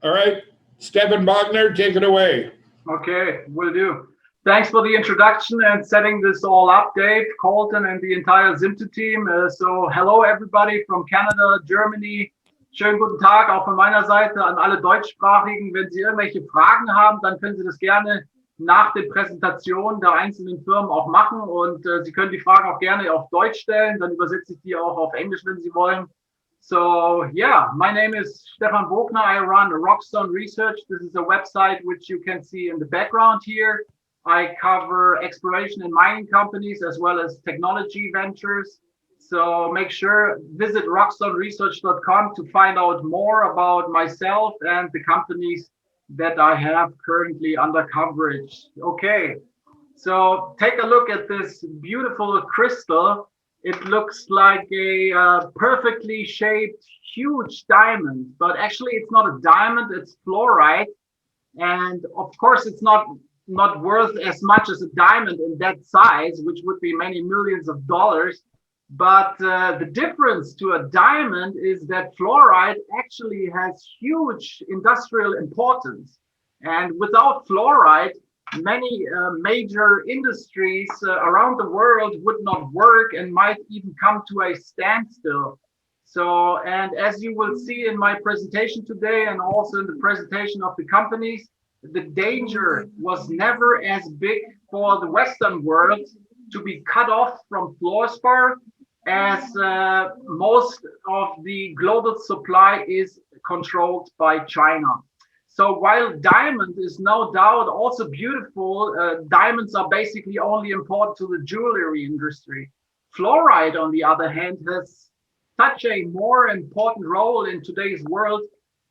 All right, Stephan Bogner, take it away. Okay, will do. Thanks for the introduction and setting this all up, Dave, Colton, and the entire Zimtu team. So, hello everybody from Canada, Germany. Schönen guten Tag auch von meiner Seite an alle Deutschsprachigen. Wenn Sie irgendwelche Fragen haben, dann können Sie das gerne nach den Präsentationen der einzelnen Firmen auch machen. Und Sie können die Fragen auch gerne auf Deutsch stellen. Dann übersetze ich die auch auf Englisch, wenn Sie wollen. So yeah, my name is Stephan Bogner. I run Rockstone Research. This is a website which you can see in the background here. I cover exploration and mining companies as well as technology ventures. So make sure visit rockstoneresearch.com to find out more about myself and the companies that I have currently under coverage. Okay, so take a look at this beautiful crystal. It looks like a perfectly shaped, huge diamond, but actually it's not a diamond, it's fluorite. And of course, it's not worth as much as a diamond in that size, which would be many millions of dollars. But the difference to a diamond is that fluorite actually has huge industrial importance. And without fluorite, many major industries around the world would not work and might even come to a standstill. So, and as you will see in my presentation today and also in the presentation of the companies, the danger was never as big for the Western world to be cut off from fluorspar as most of the global supply is controlled by China. So while diamond is no doubt also beautiful, diamonds are basically only important to the jewelry industry. Fluoride, on the other hand, has such a more important role in today's world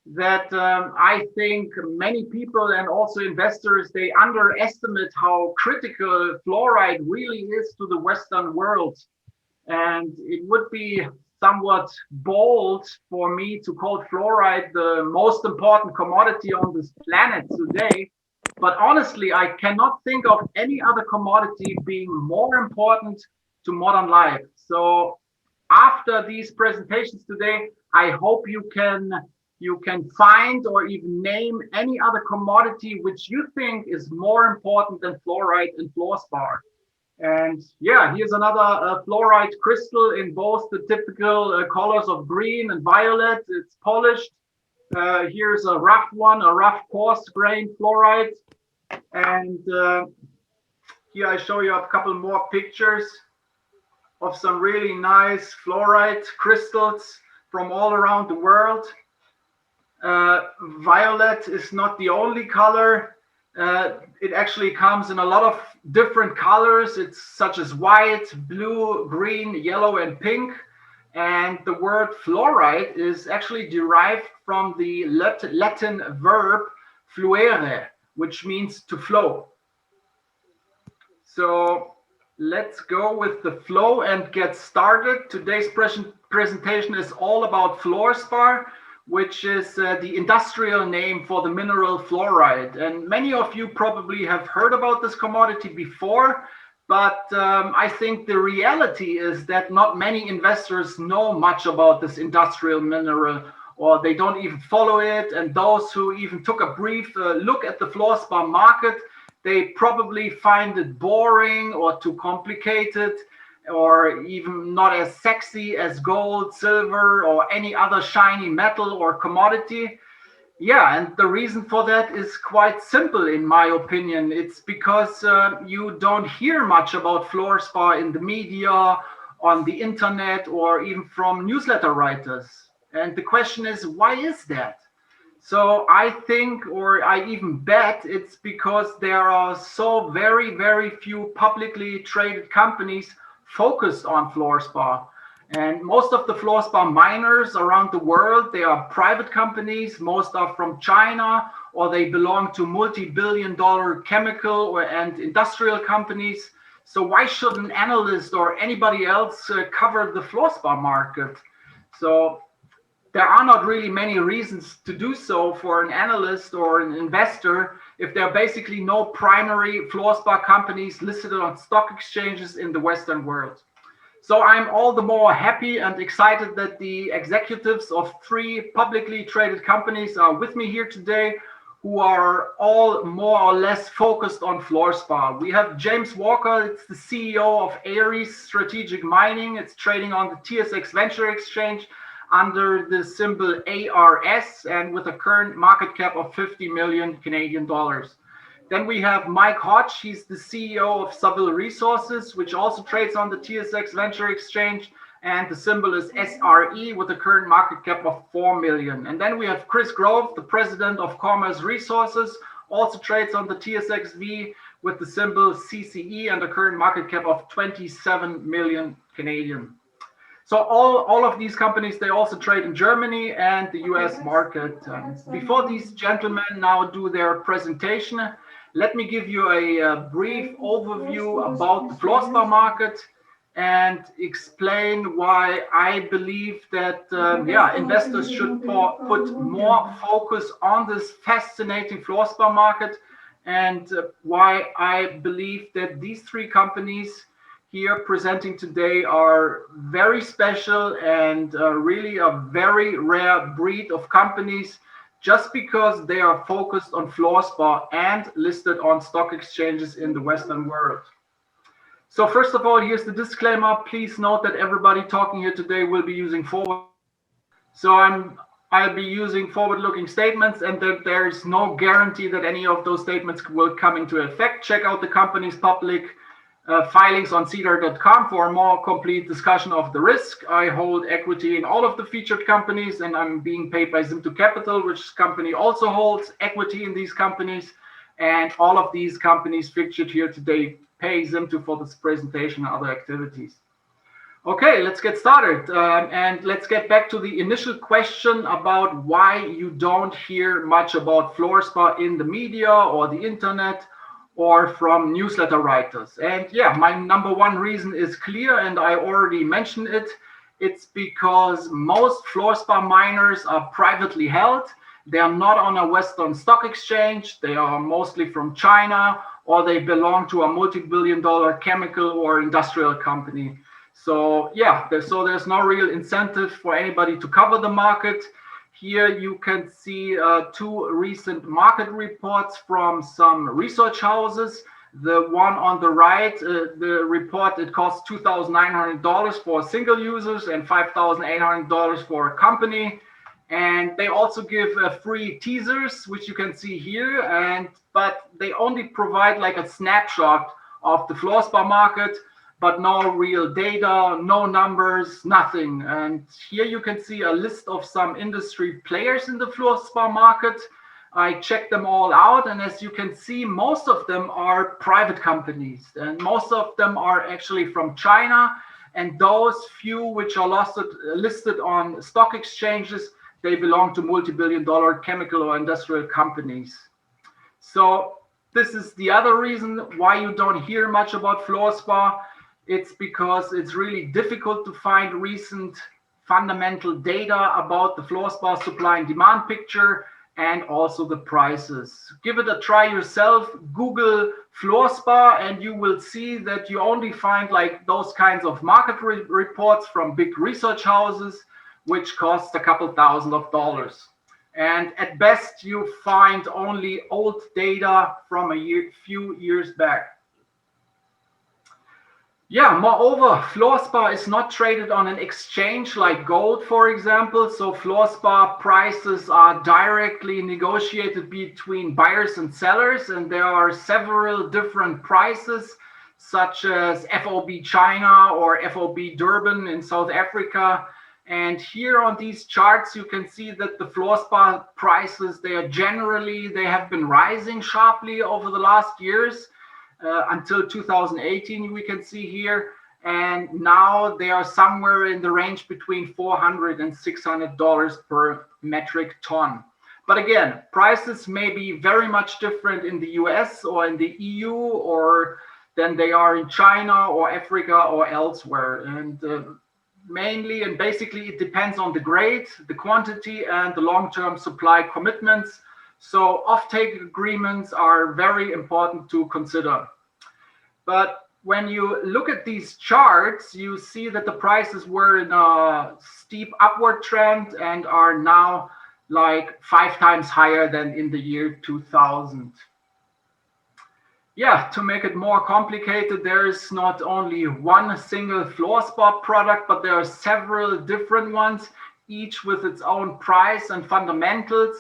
that I think many people and also investors, they underestimate how critical fluoride really is to the Western world. And it would be somewhat bold for me to call fluoride the most important commodity on this planet today. But honestly, I cannot think of any other commodity being more important to modern life. So after these presentations today, I hope you can find or even name any other commodity which you think is more important than fluoride and fluorspar. And yeah, here's another fluorite crystal in both the typical colors of green and violet. It's polished. Here's a rough one, a rough coarse grain fluorite. And here I show you a couple more pictures of some really nice fluorite crystals from all around the world. Violet is not the only color. It actually comes in a lot of different colors. It's such as white, blue, green, yellow, and pink. And the word fluorite is actually derived from the Latin verb fluere, which means to flow. So let's go with the flow and get started. Today's presentation is all about fluorspar, which is the industrial name for the mineral fluoride. And many of you probably have heard about this commodity before, but I think the reality is that not many investors know much about this industrial mineral, or they don't even follow it. And those who even took a brief look at the fluorspar market, they probably find it boring or too complicated, or even not as sexy as gold, silver, or any other shiny metal or commodity. Yeah, and the reason for that is quite simple, in my opinion. It's because you don't hear much about fluorspar in the media, on the internet, or even from newsletter writers. And the question is, why is that? So I think, or I even bet, it's because there are so very, very few publicly traded companies focused on fluorspar. And most of the fluorspar miners around the world, they are private companies. Most are from China, or they belong to multi-billion-dollar chemical and industrial companies. So why should an analyst or anybody else cover the fluorspar market? So there are not really many reasons to do so for an analyst or an investor if there are basically no primary fluorspar companies listed on stock exchanges in the Western world. So I'm all the more happy and excited that the executives of 3 publicly traded companies are with me here today, who are all more or less focused on Fluorspar. We have James Walker, it's the CEO of Ares Strategic Mining. It's trading on the TSX Venture Exchange under the symbol ARS and with a current market cap of 50 million Canadian dollars. Then we have Mike Hodge. He's the CEO of Saville Resources, which also trades on the TSX Venture Exchange, and the symbol is SRE with a current market cap of 4 million. And then we have Chris Grove, the president of Commerce Resources, also trades on the TSXV with the symbol CCE and a current market cap of 27 million Canadian. So all of these companies, they also trade in Germany and the US market. Before these gentlemen now do their presentation, let me give you a brief overview about the Fluorspar market and explain why I believe that investors should put more focus on this fascinating Fluorspar market, and why I believe that these 3 companies here presenting today are very special and really a very rare breed of companies, just because they are focused on Fluorspar and listed on stock exchanges in the Western world. So first of all, here's the disclaimer. Please note that everybody talking here today will be using forward. So I'll be using forward-looking statements, and that there is no guarantee that any of those statements will come into effect. Check out the company's public filings on cedar.com for a more complete discussion of the risk. I hold equity in all of the featured companies, and I'm being paid by Zimtu Capital, which company also holds equity in these companies. And all of these companies featured here today pay Zimtu for this presentation and other activities. Okay, let's get started. And let's get back to the initial question about why you don't hear much about Fluorspar in the media or the internet or from newsletter writers. And yeah, my number 1 reason is clear, and I already mentioned it. It's because most Fluorspar miners are privately held. They are not on a Western stock exchange. They are mostly from China, or they belong to a multi-billion-dollar chemical or industrial company. So yeah, there's no real incentive for anybody to cover the market. Here you can see 2 recent market reports from some research houses. The one on the right, the report, it costs $2,900 for single users and $5,800 for a company. And they also give free teasers, which you can see here. But they only provide like a snapshot of the Fluorspar market, but no real data, no numbers, nothing. And here you can see a list of some industry players in the Fluorspar market. I checked them all out, and as you can see, most of them are private companies, and most of them are actually from China. And those few which are listed on stock exchanges, they belong to multi-billion-dollar chemical or industrial companies. So this is the other reason why you don't hear much about Fluorspar. It's because it's really difficult to find recent fundamental data about the Fluorspar supply and demand picture, and also the prices. Give it a try yourself. Google Fluorspar, and you will see that you only find like those kinds of market reports from big research houses, which cost a couple $1,000s. And at best, you find only old data from few years back. Yeah, moreover, Fluorspar is not traded on an exchange like gold, for example. So Fluorspar prices are directly negotiated between buyers and sellers, and there are several different prices, such as FOB China or FOB Durban in South Africa. And here on these charts, you can see that the Fluorspar prices, they have been rising sharply over the last years. Until 2018, we can see here, and now they are somewhere in the range between $400 and $600 per metric ton. But again, prices may be very much different in the US or in the EU or than they are in China or Africa or elsewhere. And mainly and basically it depends on the grade, the quantity, and the long-term supply commitments. So offtake agreements are very important to consider. But when you look at these charts, you see that the prices were in a steep upward trend and are now like 5 times higher than in the year 2000. Yeah, to make it more complicated, there is not only one single fluorspar product, but there are several different ones, each with its own price and fundamentals.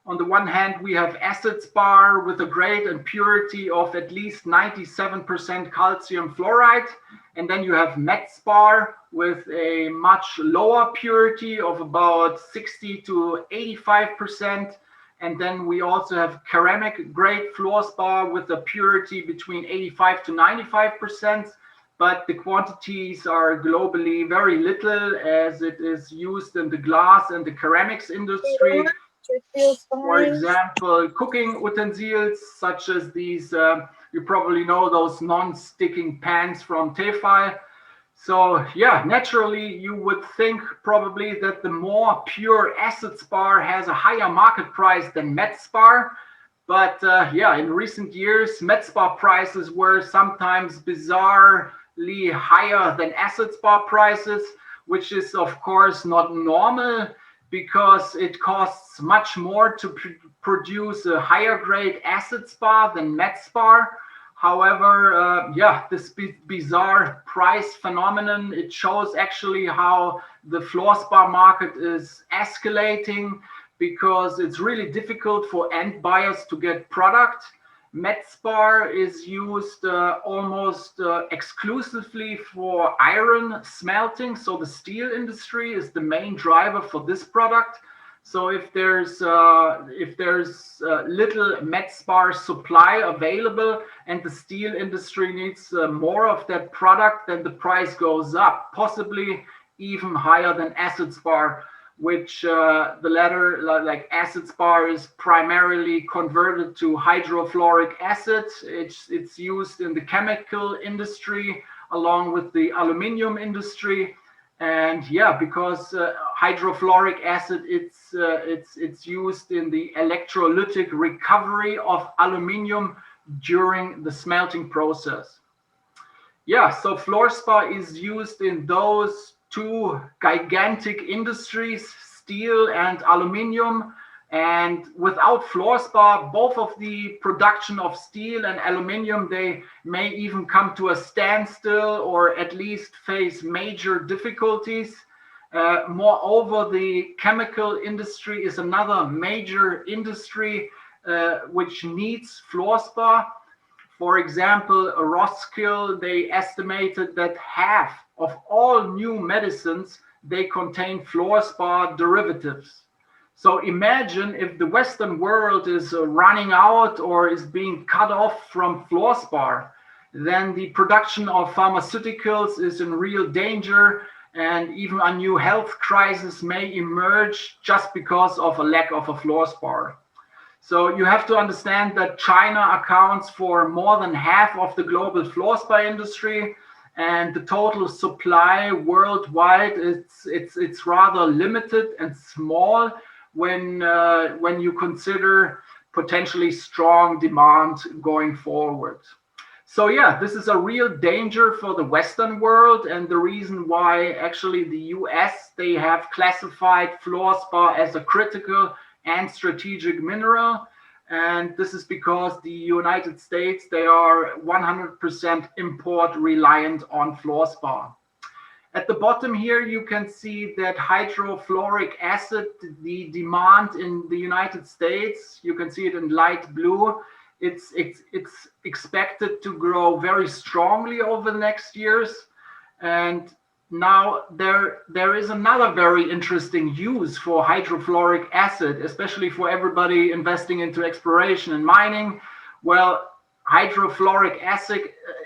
On the one hand, we have acid spar with a grade and purity of at least 97% calcium fluoride. And then you have met spar with a much lower purity of about 60 to 85%. And then we also have ceramic grade fluorspar with a purity between 85 to 95%. But the quantities are globally very little, as it is used in the glass and the ceramics industry. For example, cooking utensils such as these, you probably know those non-sticking pans from Tefal. So yeah, naturally you would think probably that the more pure acid spar has a higher market price than met spar. But yeah, in recent years, met spar prices were sometimes bizarrely higher than acid spar prices, which is of course not normal, because it costs much more to produce a higher grade acid spar than met spar. However, yeah, this bizarre price phenomenon, it shows actually how the fluorspar market is escalating, because it's really difficult for end buyers to get product. Met spar is used almost exclusively for iron smelting, so the steel industry is the main driver for this product. So if there's little met spar supply available and the steel industry needs more of that product, then the price goes up, possibly even higher than acid spar, which the latter, like acid spar, is primarily converted to hydrofluoric acid. It's used in the chemical industry along with the aluminium industry. And yeah, because hydrofluoric acid, it's used in the electrolytic recovery of aluminium during the smelting process. Yeah, so fluorspar is used in those two gigantic industries, steel and aluminium. And without fluorspar, both of the production of steel and aluminium, they may even come to a standstill or at least face major difficulties. Moreover, the chemical industry is another major industry which needs fluorspar. For example, Roskilde, they estimated that half of all new medicines, they contain fluorspar derivatives. So imagine if the Western world is running out or is being cut off from fluorspar, then the production of pharmaceuticals is in real danger, and even a new health crisis may emerge just because of a lack of a fluorspar. So you have to understand that China accounts for more than half of the global fluorspar industry, and the total supply worldwide, it's rather limited and small when you consider potentially strong demand going forward. So yeah, this is a real danger for the Western world, and the reason why actually the US, they have classified fluorspar as a critical and strategic mineral. And this is because the United States, they are 100% import reliant on fluorspar. At the bottom here, you can see that hydrofluoric acid, the demand in the United States, you can see it in light blue. It's expected to grow very strongly over the next years. And now there is another very interesting use for hydrofluoric acid, especially for everybody investing into exploration and mining. Well, hydrofluoric acid,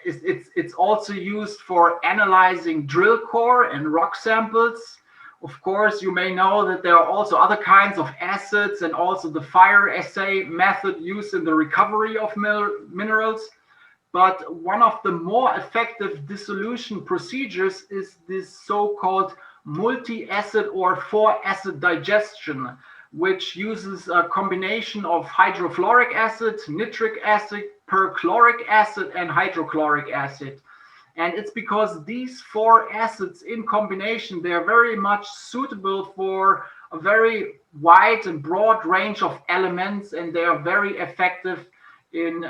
it's also used for analyzing drill core and rock samples. Of course, you may know that there are also other kinds of acids and also the fire assay method used in the recovery of minerals. But one of the more effective dissolution procedures is this so-called multi-acid or 4-acid digestion, which uses a combination of hydrofluoric acid, nitric acid, perchloric acid, and hydrochloric acid. And it's because these four acids in combination, they are very much suitable for a very wide and broad range of elements, and they are very effective in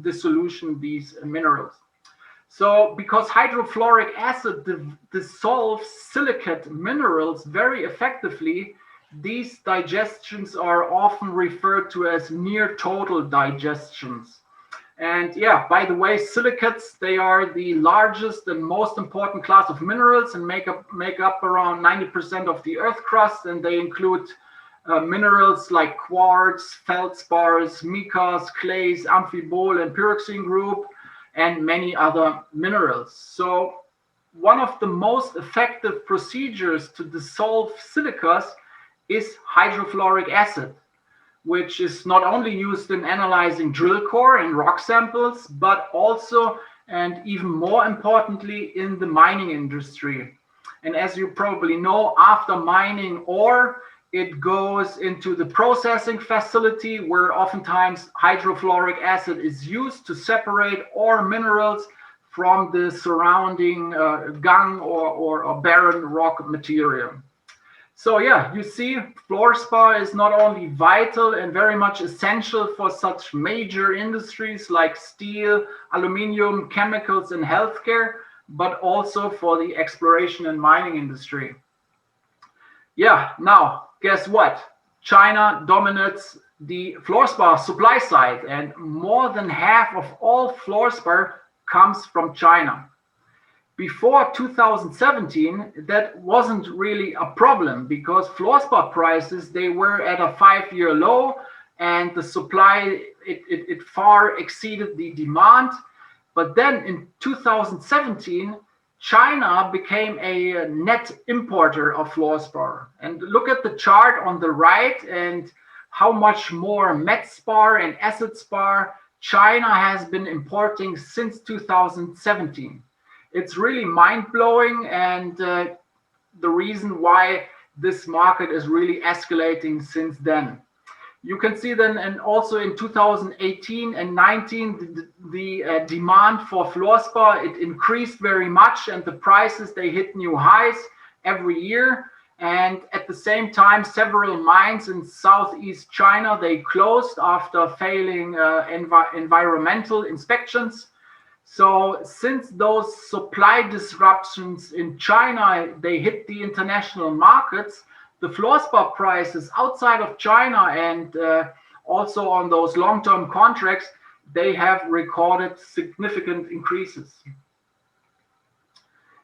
dissolution these minerals. So because hydrofluoric acid dissolves silicate minerals very effectively, these digestions are often referred to as near total digestions. And yeah, by the way, silicates, they are the largest and most important class of minerals and make up around 90% of the earth crust, and they include minerals like quartz, feldspars, micas, clays, amphibole and pyroxene group, and many other minerals. So one of the most effective procedures to dissolve silicas is hydrofluoric acid, which is not only used in analyzing drill core and rock samples, but also, and even more importantly, in the mining industry. And as you probably know, after mining ore, it goes into the processing facility where oftentimes hydrofluoric acid is used to separate ore minerals from the surrounding gang or barren rock material. So yeah, you see, fluorspar is not only vital and very much essential for such major industries like steel, aluminium, chemicals, and healthcare, but also for the exploration and mining industry. Yeah, now, guess what? China dominates the fluorspar supply side, and more than half of all fluorspar comes from China. Before 2017, that wasn't really a problem because fluorspar prices, they were at a 5-year low, and the supply, it far exceeded the demand. But then in 2017, China became a net importer of fluorspar. And look at the chart on the right and how much more metspar and acid spar China has been importing since 2017. It's really mind-blowing, and the reason why this market is really escalating since then. You can see then, and also in 2018 and 19, the demand for fluorspar, it increased very much, and the prices, they hit new highs every year. And at the same time, several mines in Southeast China, they closed after failing environmental inspections. So since those supply disruptions in China, they hit the international markets, the fluorspar prices outside of China and also on those long-term contracts, they have recorded significant increases.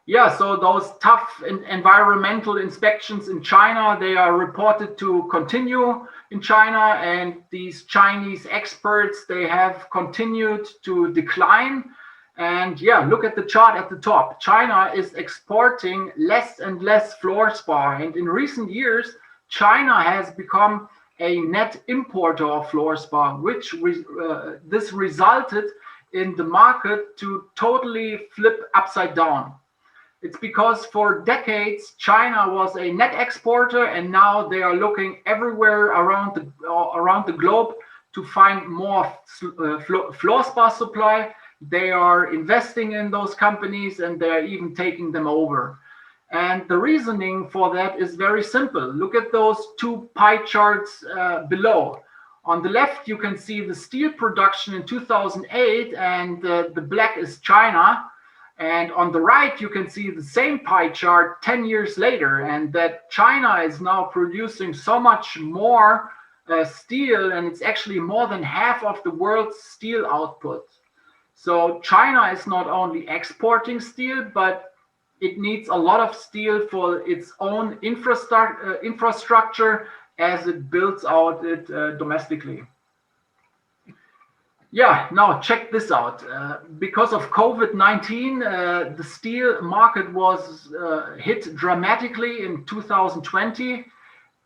Yeah, so those tough environmental inspections in China, they are reported to continue in China, and these Chinese experts, they have continued to decline. And yeah, look at the chart at the top. China is exporting less and less fluorspar. And in recent years, China has become a net importer of fluorspar, which this resulted in the market to totally flip upside down. It's because for decades, China was a net exporter, and now they are looking everywhere around the globe to find more fluorspar supply. They are investing in those companies, and they're even taking them over. And the reasoning for that is very simple. Look at those two pie charts below. On the left, you can see the steel production in 2008, and the black is China. And on the right, you can see the same pie chart 10 years later, and that China is now producing so much more steel, and it's actually more than half of the world's steel output. So China is not only exporting steel, but it needs a lot of steel for its own infrastructure as it builds out it domestically. Yeah, now check this out. Because of COVID-19, the steel market was hit dramatically in 2020.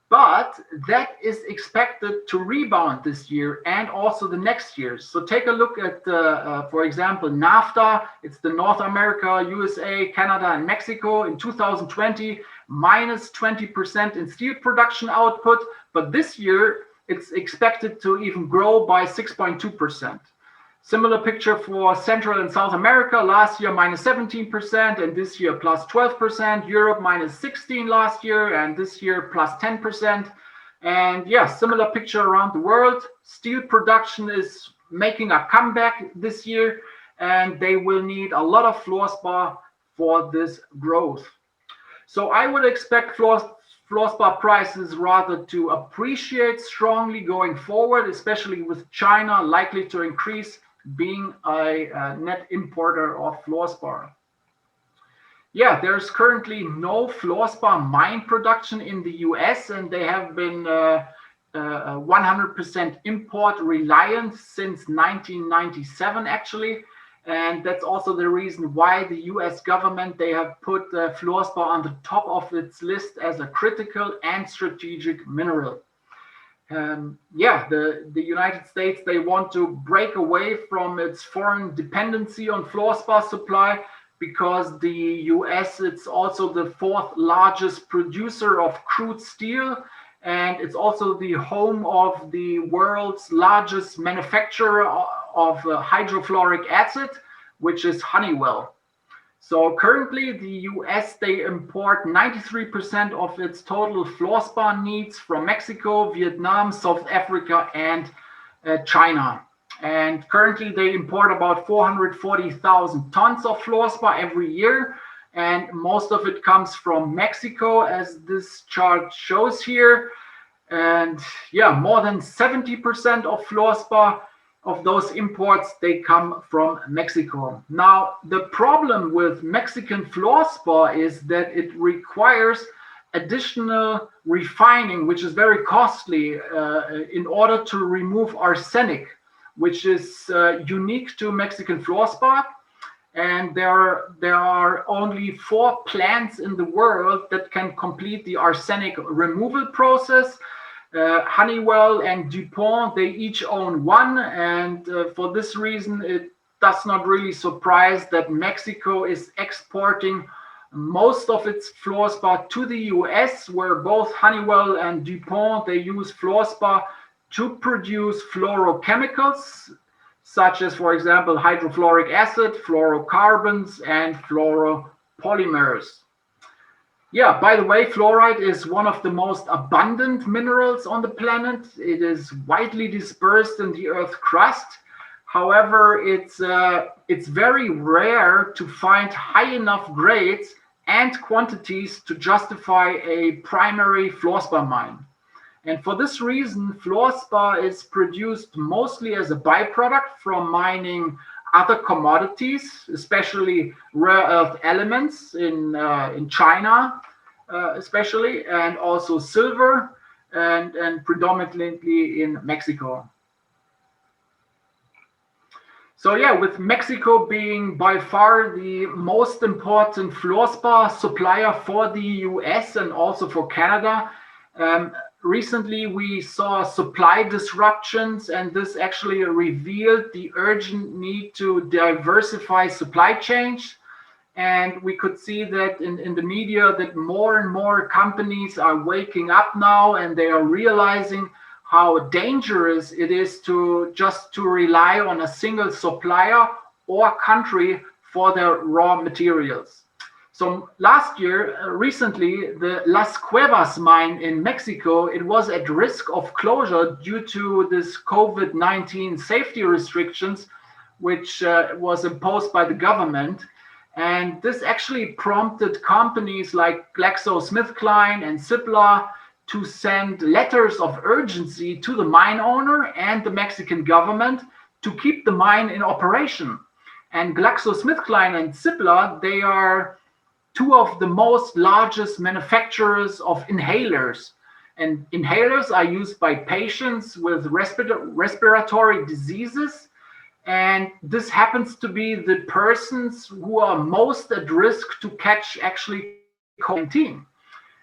But that is expected to rebound this year and also the next years. So take a look at, for example, NAFTA. It's the North America, USA, Canada, and Mexico. In 2020, minus 20% in steel production output. But this year, it's expected to even grow by 6.2%. Similar picture for Central and South America. Last year, minus 17%, and this year, plus 12%. Europe, minus 16 last year, and this year, plus 10%. And yeah, similar picture around the world. Steel production is making a comeback this year, and they will need a lot of fluorspar for this growth. So I would expect fluorspar prices rather to appreciate strongly going forward, especially with China likely to increase, being a net importer of fluorspar. Yeah, there's currently no fluorspar mine production in the US, and they have been 100% import reliant since 1997 actually. And that's also the reason why the US government, they have put fluorspar on the top of its list as a critical and strategic mineral. Yeah, the United States, they want to break away from its foreign dependency on fluorspar supply, because the US, it's also the fourth largest producer of crude steel, and it's also the home of the world's largest manufacturer of hydrofluoric acid, which is Honeywell. So currently the US, they import 93% of its total fluorspar needs from Mexico, Vietnam, South Africa, and China. And currently they import about 440,000 tons of fluorspar every year. And most of it comes from Mexico, as this chart shows here. And yeah, more than 70% of fluorspar of those imports, they come from Mexico. Now, the problem with Mexican fluorspar is that it requires additional refining, which is very costly in order to remove arsenic, which is unique to Mexican fluorspar. And there are only 4 plants in the world that can complete the arsenic removal process. Honeywell and DuPont, they each own 1, and for this reason it does not really surprise that Mexico is exporting most of its fluorspar to the US, where both Honeywell and DuPont, they use fluorspar to produce fluorochemicals, such as, for example, hydrofluoric acid, fluorocarbons, and fluoropolymers. Yeah, by the way, fluoride is one of the most abundant minerals on the planet. It is widely dispersed in the Earth's crust. However, it's very rare to find high enough grades and quantities to justify a primary fluorspar mine. And for this reason, fluorspar is produced mostly as a byproduct from mining other commodities, especially rare earth elements in China, especially, and also silver, and predominantly in Mexico. So yeah, with Mexico being by far the most important fluorspar supplier for the US and also for Canada, recently we saw supply disruptions, and this actually revealed the urgent need to diversify supply chains. And we could see that in the media that more and more companies are waking up now, and they are realizing how dangerous it is to rely on a single supplier or country for their raw materials. So last year, recently, the Las Cuevas mine in Mexico, it was at risk of closure due to this COVID-19 safety restrictions, which was imposed by the government. And this actually prompted companies like GlaxoSmithKline and Cipla to send letters of urgency to the mine owner and the Mexican government to keep the mine in operation. And GlaxoSmithKline and Cipla, they are 2 of the most largest manufacturers of inhalers. And inhalers are used by patients with respiratory diseases. And this happens to be the persons who are most at risk to catch actually COVID-19.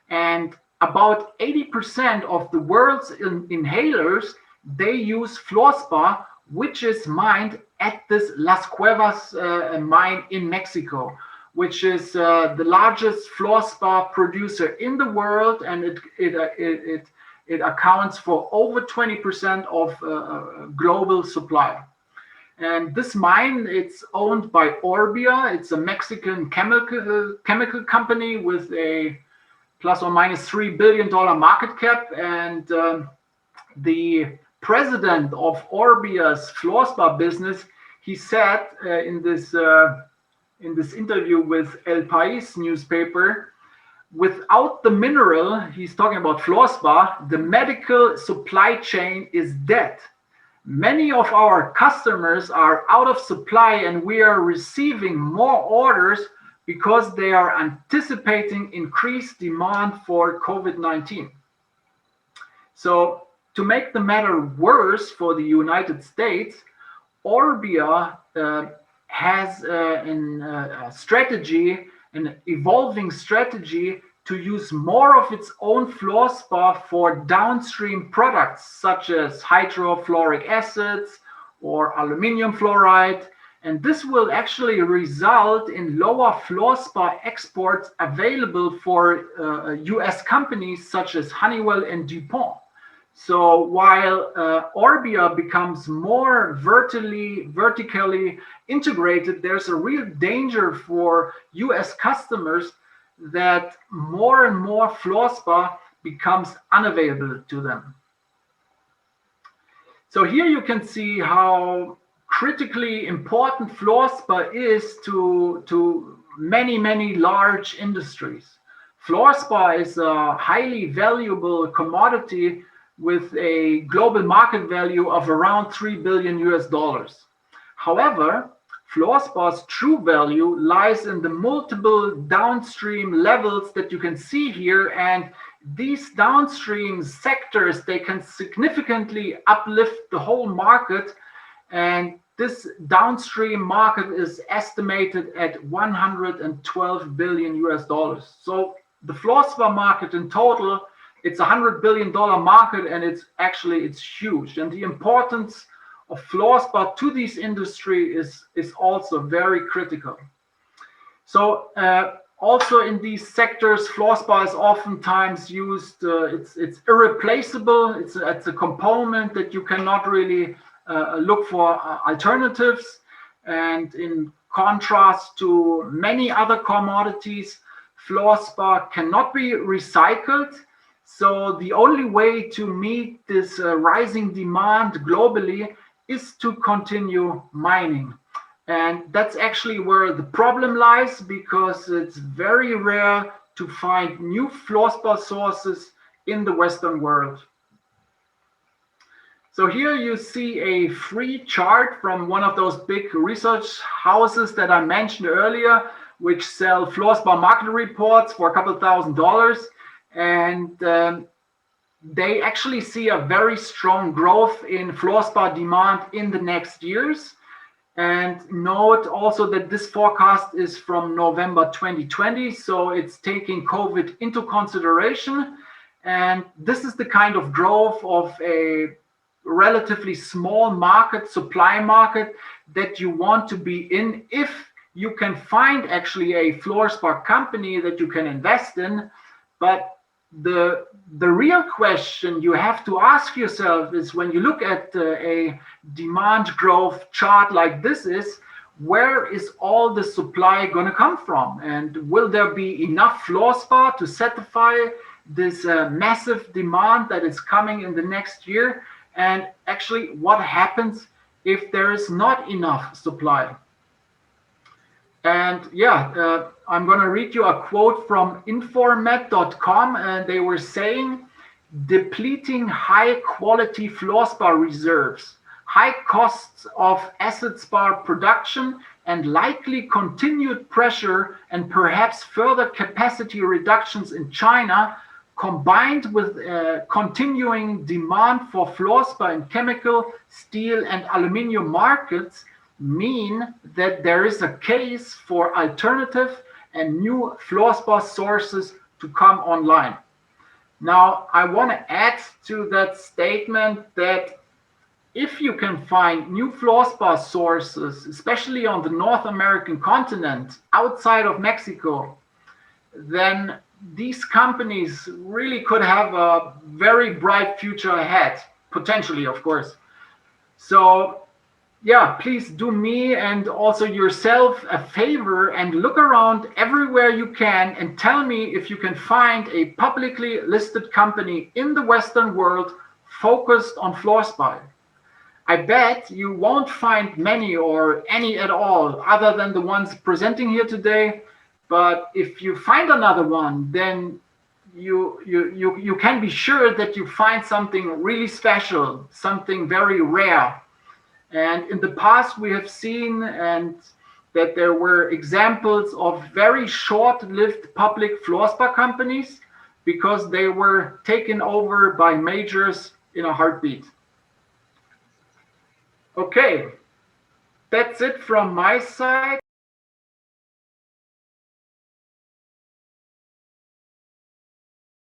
And about 80% of the world's inhalers, they use fluorspar, which is mined at this Las Cuevas mine in Mexico, which is the largest fluorspar producer in the world, and it accounts for over 20% of global supply. And this mine, it's owned by Orbia. It's a Mexican chemical company with a plus or minus $3 billion market cap. And the president of Orbia's Fluorspar business, he said in this interview with El País newspaper, without the mineral, he's talking about Fluorspar, the medical supply chain is dead. Many of our customers are out of supply and we are receiving more orders because they are anticipating increased demand for COVID-19. So to make the matter worse for the United States, Orbia has a strategy, an evolving strategy to use more of its own fluorspar for downstream products such as hydrofluoric acids or aluminum fluoride. And this will actually result in lower fluorspar exports available for US companies such as Honeywell and DuPont. So while Orbia becomes more vertically integrated, there's a real danger for US customers that more and more fluorspar becomes unavailable to them. So here you can see how critically important fluorspar is to many large industries. Fluorspar is a highly valuable commodity with a global market value of around $3 billion US. However, fluorspar's true value lies in the multiple downstream levels that you can see here, and these downstream sectors, they can significantly uplift the whole market, and this downstream market is estimated at $112 billion US. So the fluorspar market in total, it's $100 billion market, and it's huge. And the importance of fluorspar to this industry is also very critical. So also in these sectors, fluorspar is oftentimes used. It's irreplaceable. It's a component that you cannot really look for alternatives. And in contrast to many other commodities, fluorspar cannot be recycled. So the only way to meet this rising demand globally is to continue mining. And that's actually where the problem lies, because it's very rare to find new fluorspar sources in the Western world. So here you see a free chart from one of those big research houses that I mentioned earlier, which sell fluorspar market reports for a couple $1,000. And they actually see a very strong growth in fluorspar demand in the next years. And note also that this forecast is from November 2020, so it's taking COVID into consideration. And this is the kind of growth of a relatively small market, supply market, that you want to be in if you can find actually a fluorspar company that you can invest in. But the real question you have to ask yourself is, when you look at a demand growth chart like this, is where is all the supply going to come from? And will there be enough fluorspar to satisfy this massive demand that is coming in the next year? And actually, what happens if there is not enough supply? And I'm going to read you a quote from informet.com, and they were saying, depleting high quality fluorspar reserves, high costs of acid spar production, and likely continued pressure and perhaps further capacity reductions in China, combined with continuing demand for fluorspar in chemical, steel, and aluminum markets, mean that there is a case for alternative and new fluorspar sources to come online. Now, I want to add to that statement that if you can find new fluorspar sources, especially on the North American continent, outside of Mexico, then these companies really could have a very bright future ahead, potentially, of course. So yeah, please do me and also yourself a favor and look around everywhere you can and tell me if you can find a publicly listed company in the Western world focused on fluorspar. I bet you won't find many or any at all other than the ones presenting here today. But if you find another one, then you can be sure that you find something really special, something very rare. And in the past, we have seen that there were examples of very short-lived public fluorspar companies because they were taken over by majors in a heartbeat. Okay, that's it from my side.